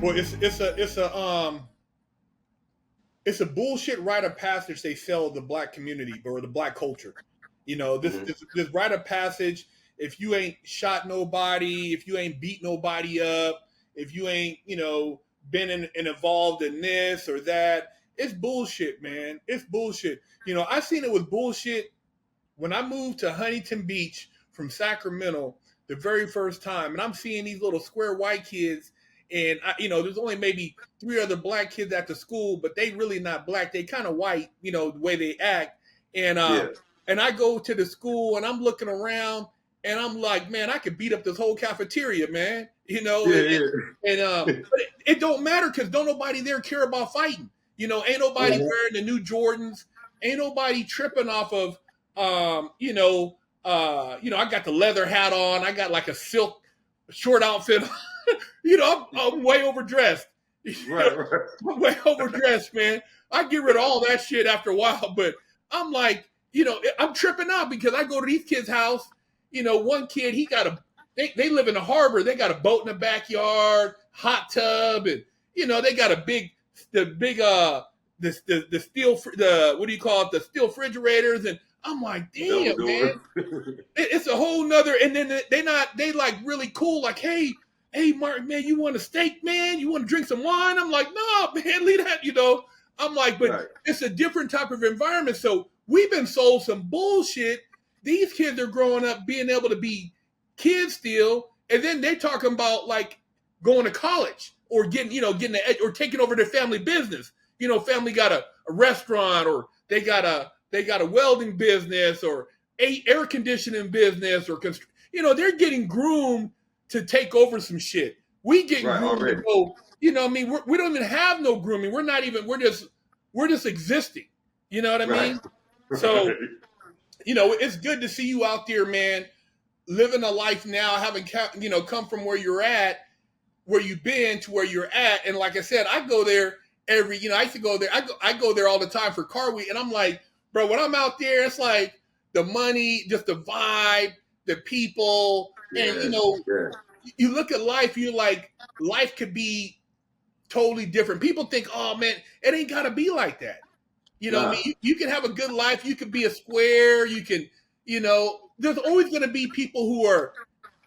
Well, it's a bullshit rite of passage they sell the black community or the black culture. You know, Hmm. this rite of passage. If you ain't shot nobody, if you ain't beat nobody up, if you ain't been in involved in this or that, it's bullshit, man. It's bullshit. You know, I seen it was bullshit when I moved to Huntington Beach from Sacramento the very first time, and I'm seeing these little square white kids, and there's only maybe three other black kids at the school, but they really not black. They kind of white, the way they act, and Yeah, and I go to the school and I'm looking around and I'm like, man, I could beat up this whole cafeteria, man. yeah, yeah. But it don't matter because don't nobody there care about fighting. Ain't nobody Mhm. wearing the new Jordans. Ain't nobody tripping off of I got the leather hat on. I got like a silk short outfit. I'm way overdressed. Right, right. I'm way overdressed, man. I get rid of all that shit after a while, but I'm like, I'm tripping out because I go to these kids' house. One kid, they live in the harbor. They got a boat in the backyard, hot tub, and they got the big the steel the what do you call it, the steel refrigerators, and I'm like, Double damn, man, door. it's a whole nother. And then they like really cool, like, hey, Mark, man, you want a steak, man? You want to drink some wine? I'm like, no, man, leave that. I'm like, but Right. it's a different type of environment. So we've been sold some bullshit. These kids are growing up being able to be kids still, and then they talking about like going to college or getting or taking over their family business. Family got a restaurant, or they got a welding business, or a air conditioning business, or they're getting groomed to take over some shit. We getting Right. groomed to Already. go. I mean, we don't even have no grooming. We're not even. We're just existing. You know what I Right. mean? So Right. it's good to see you out there, man, living a life now, having come from where you're at, where you've been to where you're at. And like I said, I go there I used to go there. I go there all the time for car week, and I'm like, bro, when I'm out there, it's like the money, just the vibe, the people, and Yeah. Yeah. you look at life, you're like, life could be totally different. People think, oh man, it ain't gotta be like that. I mean, Nah. you can have a good life. You can be a square. You can, there's always going to be people who are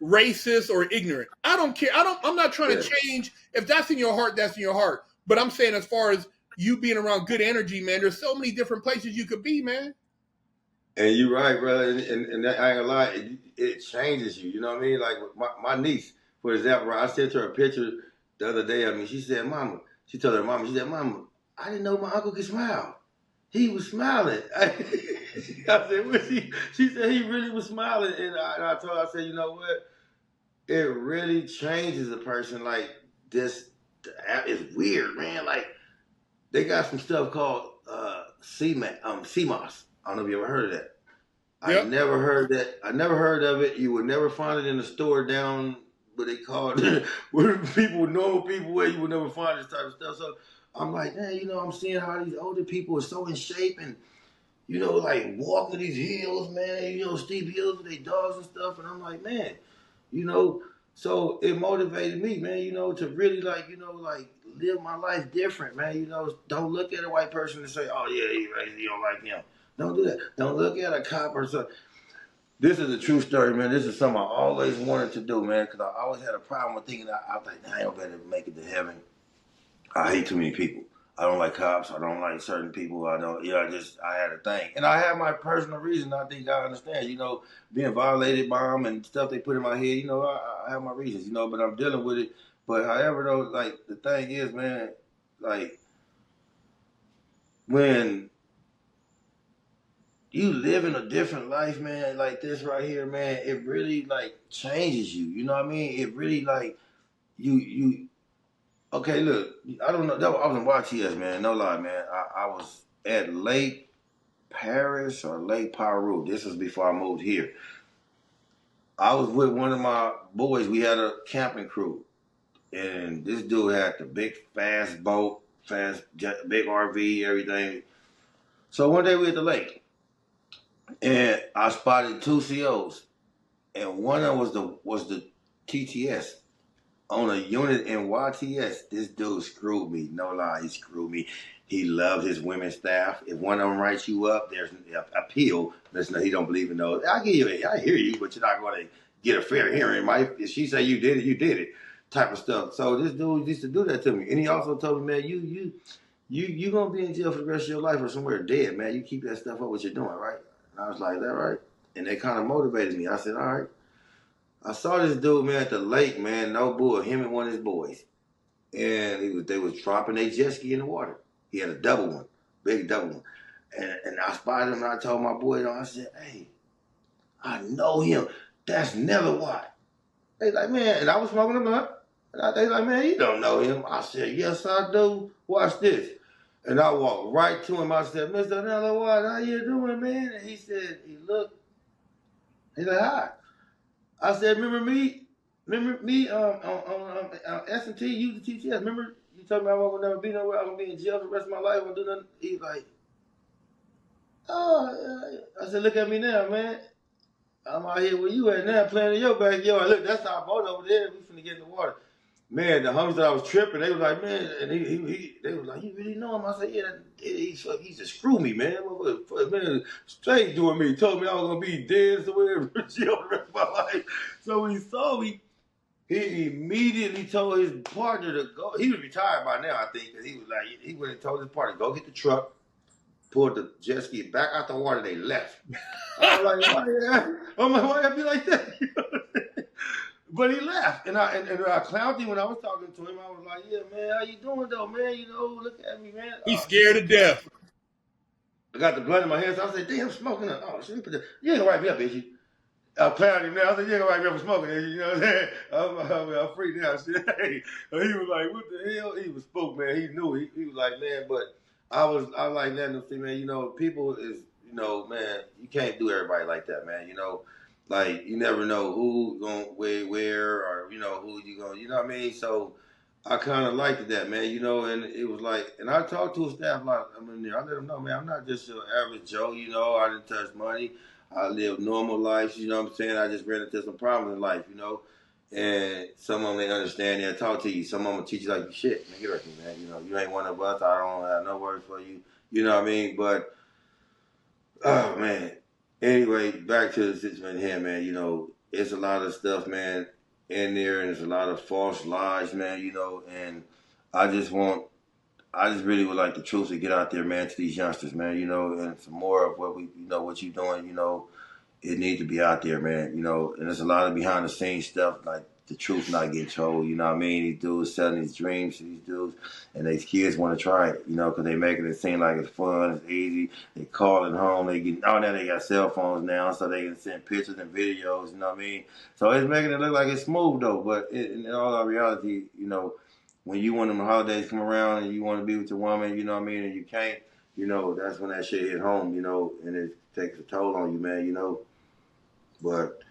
racist or ignorant. I don't care. I'm not trying to Yeah. change. If that's in your heart, that's in your heart. But I'm saying, as far as you being around good energy, man, there's so many different places you could be, man. And you're right, brother. And that, I ain't gonna lie, it changes you. You know what I mean? Like my niece, for example, I sent her a picture the other day. I mean, she said, "Mama," she told her mama, she said, "Mama, I didn't know my uncle could smile. He was smiling." I said, "What?" She said he really was smiling, and I told her, I said, "You know what? It really changes a person. Like this, it's weird, man. Like they got some stuff called CMOS. I don't know if you ever heard of that. I Yep. never heard that. I never heard of it. You would never find it in the store down what they call it, where people, normal people, where you would never find this type of stuff. So I'm like, man, I'm seeing how these older people are so in shape and, like walking these hills, man, steep hills with their dogs and stuff. And I'm like, man, you know, so it motivated me, man, to really like live my life different, man. Don't look at a white person and say, oh yeah, he's racist, you don't like him. Don't do that. Don't look at a cop or something. This is a true story, man. This is something I always wanted to do, man, because I always had a problem with thinking that I was like, I ain't gonna make it to heaven. I hate too many people. I don't like cops. I don't like certain people. I don't, I had a thing. And I have my personal reason. I think I understand, being violated by them and stuff they put in my head, I have my reasons, but I'm dealing with it. But however, though, like, the thing is, man, like, when you live in a different life, man, like this right here, man, it really, like, changes you. You know what I mean? It really, like, you okay, look, I don't know. I was in YTS, man. No lie, man. I was at Lake Paris or Lake Peru. This was before I moved here. I was with one of my boys. We had a camping crew, and this dude had the big, fast boat, big RV, everything. So one day we at the lake, and I spotted two COs, and one of them was the TTS. on a unit in YTS, this dude screwed me. No lie, he screwed me. He loved his women staff. If one of them writes you up, there's an appeal. Listen, he don't believe in those. I hear you, but you're not going to get a fair hearing. If she say you did it, you did it, type of stuff. So this dude used to do that to me, and he also told me, man, you gonna be in jail for the rest of your life or somewhere dead, man. You keep that stuff up, what you're doing, right? And I was like, that right? And they kind of motivated me. I said, all right. I saw this dude, man, at the lake, man, no bull, him and one of his boys. And they was dropping their jet ski in the water. He had a double one, big double one. And I spotted him and I told my boy, I said, hey, I know him. That's never why. They like, man, and I was smoking a blunt. And they like, man, you don't know him. I said, yes, I do. Watch this. And I walked right to him. I said, Mr. Nello, what? How you doing, man? And he said, he looked. He said, hi. I said, remember me on S&T, you the TTS. Remember you told me I won't never be nowhere. I'm going to be in jail for the rest of my life. I won't do nothing. He's like, oh. I said, look at me now, man. I'm out here where you at now playing in your backyard. Look, that's our boat over there. We finna get in the water. Man, the homies that I was tripping, they was like, man, and they was like, you really know him? I said, yeah, he's just screw me, man. Man, straight doing me. He told me I was gonna be dead somewhere for jail the rest of my life. So when he saw me, he immediately told his partner to go. He was retired by now, I think, because he was like, he went and told his partner, go get the truck, pulled the jet ski back out the water. They left. I was like, why you be like that? But he left, and I clowned him when I was talking to him. I was like, "Yeah, man, how you doing, though, man? You know, look at me, man." He's scared to death. I got the blunt in my hand, so I said, "Damn, smoking." Oh, shit, you ain't gonna write me up, bitch. I clowned him now. I said, "You ain't gonna write me up for smoking." You know what I'm saying? I'm free now. Shit. Hey, he was like, "What the hell?" He was spooked, man. He knew. He was like, "Man," but I like letting him see, man. You know, people is, you know, man, you can't do everybody like that, man. You know. Like you never know who going where or you know who you going, you know what I mean. So I kind of liked that, man. You know, and it was like, and I talked to a staff like I mean, I let them know, man, I'm not just your average Joe. You know, I didn't touch money. I live normal lives. You know what I'm saying? I just ran into some problems in life. You know, and some of them they understand. They'll talk to you. Some of them will teach you like shit. Man, get right, man. You know, you ain't one of us. I don't have no words for you. You know what I mean? But oh man. Anyway, back to the situation here, man. You know, it's a lot of stuff, man, in there, and there's a lot of false lies, man. You know, and I just want, I just really would like the truth to get out there, man, to these youngsters, man. You know, and some more of what we, you know, what you doing, you know, it needs to be out there, man. You know, and there's a lot of behind the scenes stuff, like the truth not getting told. You know what I mean? These dudes selling these dreams to these dudes, and these kids want to try it. You know, because they making it seem like it's fun, it's easy. They calling home, they get. Oh, now they got cell phones now, so they can send pictures and videos. You know what I mean? So it's making it look like it's smooth though, but in all our reality, you know, when you want them holidays come around and you want to be with your woman, you know what I mean, and you can't, you know, that's when that shit hit home, you know, and it takes a toll on you, man, you know. But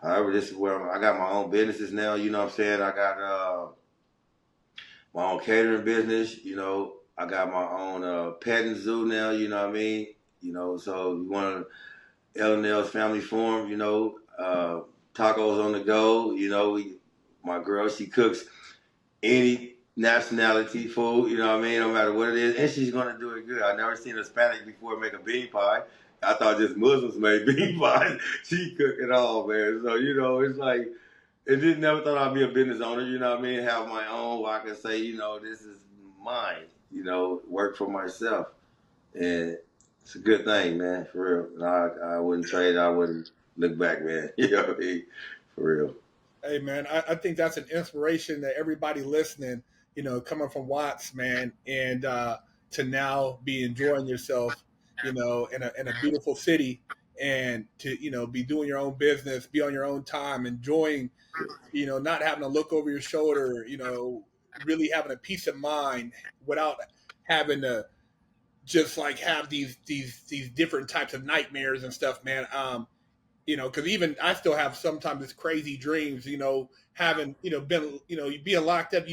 however, this is where I got my own businesses now. You know what I'm saying? I got my own catering business. You know, I got my own petting zoo now. You know what I mean? You know, so you want L&L's Family Farm. You know, tacos on the go. You know, my girl, she cooks any nationality food, you know what I mean, no matter what it is, and she's gonna do it good. I've never seen a Hispanic before make a bean pie. I thought just Muslims made bean pies. She cooked it all, man. So, you know, it's like, it just never thought I'd be a business owner, you know what I mean, have my own where I can say, you know, this is mine, you know, work for myself. And it's a good thing, man, for real. I wouldn't trade, I wouldn't look back, man. You know what I mean? For real. Hey man, I think that's an inspiration that everybody listening, coming from Watts, man, and to now be enjoying yourself, in a beautiful city, and to be doing your own business, be on your own time, enjoying, not having to look over your shoulder, really having a peace of mind without having to just like have these different types of nightmares and stuff, man. Because even I still have sometimes this crazy dreams, having, been, you being locked up,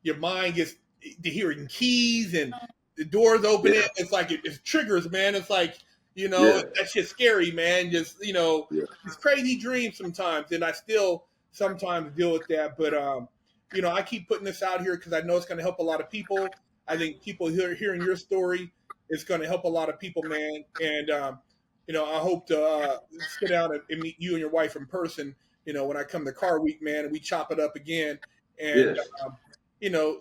your mind gets to hearing keys and the doors opening. Yeah, It's like it triggers, man. It's like, yeah, that shit's scary, man. Just, yeah. these crazy dreams sometimes. And I still sometimes deal with that. But I keep putting this out here because I know it's going to help a lot of people. I think people hearing your story is going to help a lot of people, man. And I hope to sit down and meet you and your wife in person. When I come to Car Week, man, and we chop it up again. And Yes.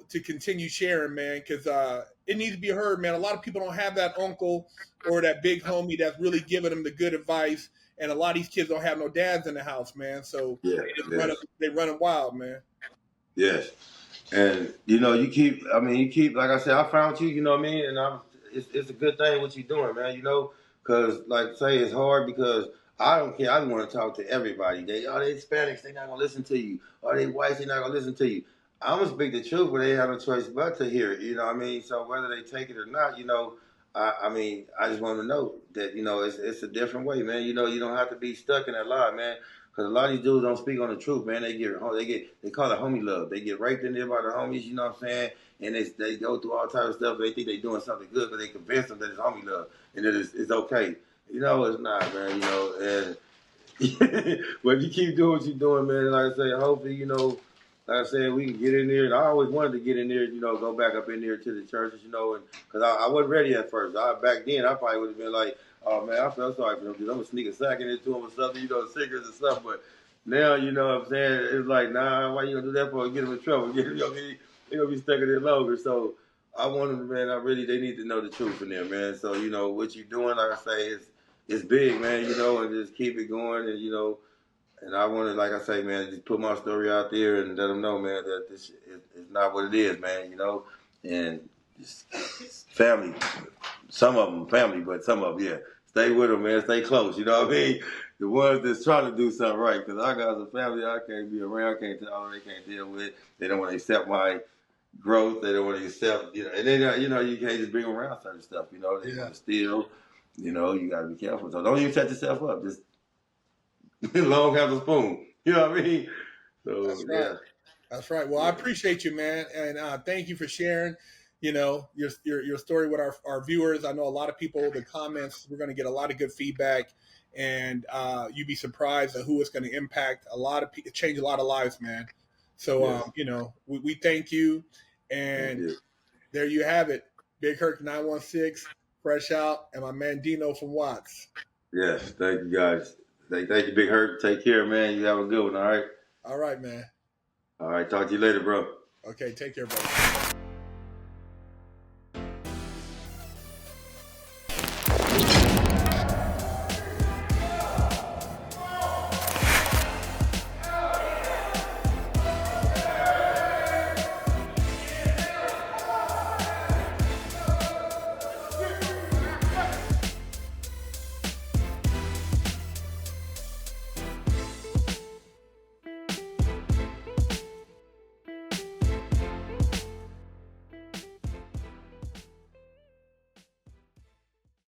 to continue sharing, man, because it needs to be heard, man. A lot of people don't have that uncle or that big homie that's really giving them the good advice, and a lot of these kids don't have no dads in the house, man. So Yes. Yes. they running wild, man. Yes. And you keep, like I said, I found you, you know what I mean, and it's a good thing what you're doing, man, because like I say, it's hard because I don't care. I want to talk to everybody. They Hispanics, they not gonna listen to you. Or they whites, they not gonna listen to you. I'm gonna speak the truth, but they have no choice but to hear it. You know what I mean? So whether they take it or not, I just want to know that it's a different way, man. You don't have to be stuck in that lie, man. Because a lot of these dudes don't speak on the truth, man. They call it homie love. They get raped in there by the homies, you know what I'm saying? And they go through all types of stuff. They think they doing something good, but they convince them that it's homie love and that it's okay. It's not, man. And but you keep doing what you're doing, man. Like I say, hopefully, like I said, we can get in there. And I always wanted to get in there, go back up in there to the churches, and because I wasn't ready at first. Back then, I probably would have been like, oh man, I felt sorry for them because I'm gonna sneak a sack into them or something, cigarettes and stuff. But now, you know what I'm saying? It's like, nah, why you gonna do that for? Get them in trouble. They're gonna be stuck in there longer. So I want them, man. They need to know the truth in there, man. So what you doing, like I say, it's big, man. And just keep it going, and I want to, like I say, man, just put my story out there and let them know, man, that this is not what it is, man. And just family. Some of them family, but some of them, yeah. Stay with them, man. Stay close. You know what I mean? The ones that's trying to do something right. Because I got a family I can't be around, can't tell them, they can't deal with. They don't want to accept my growth. They don't want to accept, and then, you can't just bring them around certain stuff. They want to steal. You got to be careful. So don't even set yourself up. Just long have a spoon. You know what I mean? So, That's right. yeah. That's right. Well, I appreciate you, man, and thank you for sharing. Your story with our viewers. I know a lot of people. The comments. We're going to get a lot of good feedback, and you'd be surprised at who it's going to impact. A lot of people, change a lot of lives, man. So, Yes. we thank you, Thank and you. there you have it. Big Herc 916, fresh out, and my man Dino from Watts. Yes. Thank you, guys. Thank you, Big Hurt. Take care, man. You have a good one, all right? All right, man. All right. Talk to you later, bro. Okay, take care, brother.